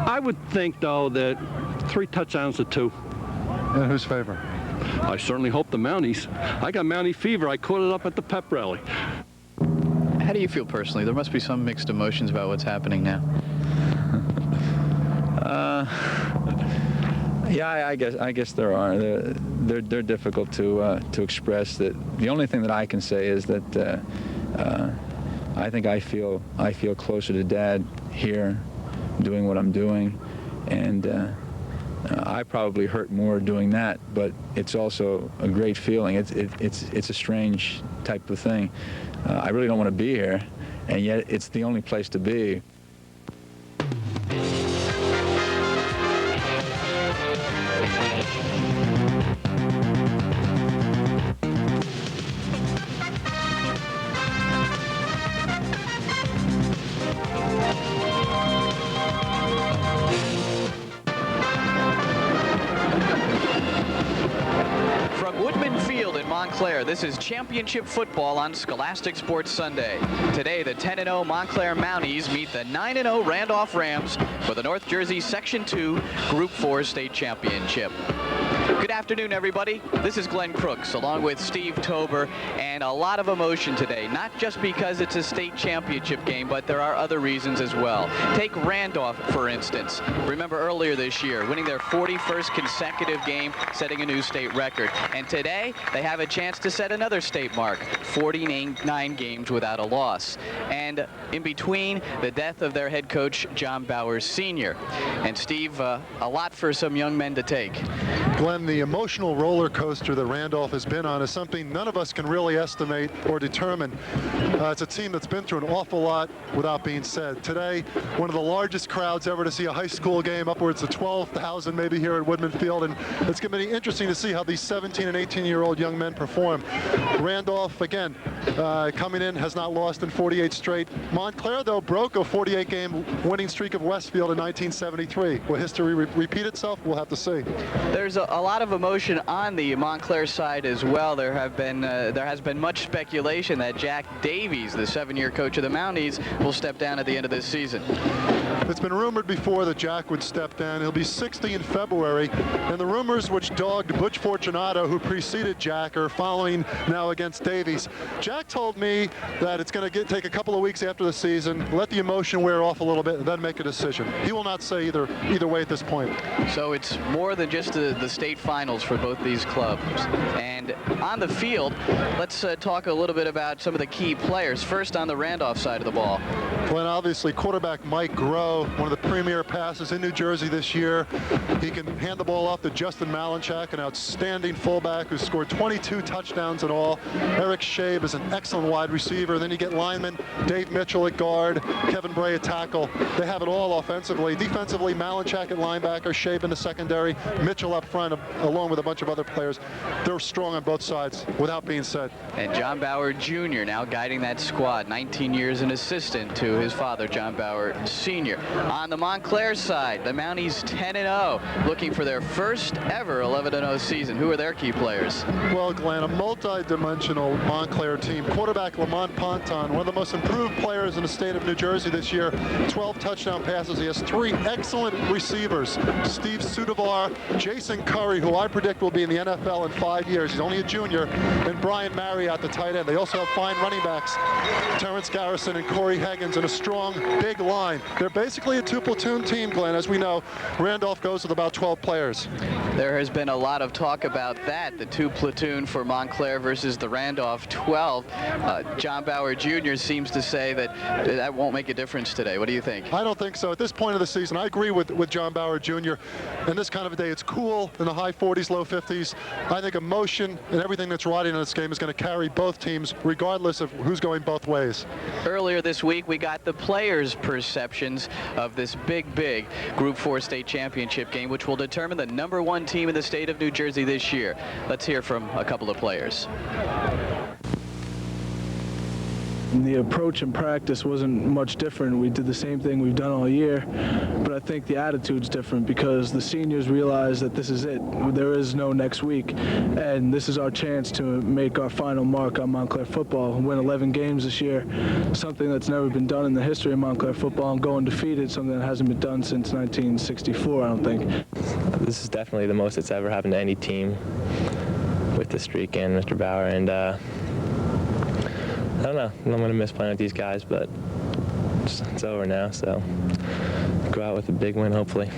I would think, though, that 3 touchdowns to 2. In whose favor? I certainly hope the Mounties. I got Mountie fever. I caught it up at the pep rally. How do you feel personally? There must be some mixed emotions about what's happening now. Yeah, I guess there are. They're difficult to express. That the only thing that I can say is that I think I feel closer to Dad here, doing what I'm doing, and I probably hurt more doing that. But it's also a great feeling. It's a strange type of thing. I really don't want to be here, and yet it's the only place to be. Montclair. This is championship football on Scholastic Sports Sunday. Today, the 10-0 Montclair Mounties meet the 9-0 Randolph Rams for the North Jersey Section 2 Group 4 State Championship. Good afternoon, everybody. This is Glenn Crooks, along with Steve Tober, and a lot of emotion today, not just because it's a state championship game, but there are other reasons as well. Take Randolph, for instance. Remember earlier this year, winning their 41st consecutive game, setting a new state record. And today, they have a chance to set another state mark, 49 games without a loss. And in between, the death of their head coach, John Bowers Sr. And Steve, a lot for some young men to take. Glenn, the emotional roller coaster that Randolph has been on is something none of us can really estimate or determine. It's a team that's been through an awful lot without being said. Today, one of the largest crowds ever to see a high school game, upwards of 12,000 maybe here at Woodman Field, and it's going to be interesting to see how these 17 and 18-year-old young men perform. Randolph, again, coming in, has not lost in 48 straight. Montclair, though, broke a 48-game winning streak of Westfield in 1973. Will history repeat itself? We'll have to see. There's a lot of emotion on the Montclair side as well. There has been much speculation that Jack Davies, the 7-year coach of the Mounties, will step down at the end of this season. It's been rumored before that Jack would step down. He'll be 60 in February, and the rumors which dogged Butch Fortunato, who preceded Jack, are following now against Davies. Jack told me that it's going to take a couple of weeks after the season, let the emotion wear off a little bit, and then make a decision. He will not say either way at this point. So it's more than just the state finals for both these clubs. And on the field, let's talk a little bit about some of the key players. First, on the Randolph side of the ball. Glenn, obviously, quarterback Mike Groh, one of the premier passes in New Jersey this year. He can hand the ball off to Justin Malinchak, an outstanding fullback who scored 22 touchdowns in all. Eric Shabe is an excellent wide receiver. Then you get linemen, Dave Mitchell at guard, Kevin Bray at tackle. They have it all offensively. Defensively, Malinchak at linebacker, Shabe in the secondary, Mitchell up front, along with a bunch of other players. They're strong on both sides, without being said. And John Bauer Jr. now guiding that squad, 19 years an assistant to his father, John Bauer Sr. On the Montclair side, the Mounties 10-0, looking for their first ever 11-0 season. Who are their key players? Well, Glenn, a multi-dimensional Montclair team. Quarterback Lamont Ponton, one of the most improved players in the state of New Jersey this year. 12 touchdown passes. He has 3 excellent receivers. Steve Sudavar, Jason Curry, who I predict will be in the NFL in 5 years. He's only a junior. And Brian Marriott, the tight end. They also have fine running backs, Terrence Garrison and Corey Higgins, and a strong, big line. They're basically a 2-platoon team, Glenn. As we know, Randolph goes with about 12 players. There has been a lot of talk about that, the 2-platoon for Montclair versus the Randolph 12. John Bauer Jr. seems to say that won't make a difference today. What do you think? I don't think so. At this point of the season, I agree with John Bauer Jr. In this kind of a day, it's cool in the high 40s, low 50s. I think emotion and everything that's riding on this game is going to carry both teams, regardless of who's going both ways. Earlier this week, we got the players' perceptions of this big Group 4 state championship game, which will determine the #1 team in the state of New Jersey this year. Let's hear from a couple of players. the approach in practice wasn't much different. We did the same thing we've done all year, but I think the attitude's different because the seniors realize that this is it. There is no next week, and this is our chance to make our final mark on Montclair football, win 11 games this year, something that's never been done in the history of Montclair football, and go undefeated, something that hasn't been done since 1964, I don't think. This is definitely the most that's ever happened to any team with the streak and Mr. Bauer, and I don't know. I'm going to miss playing with these guys, but it's over now, so go out with a big win, hopefully.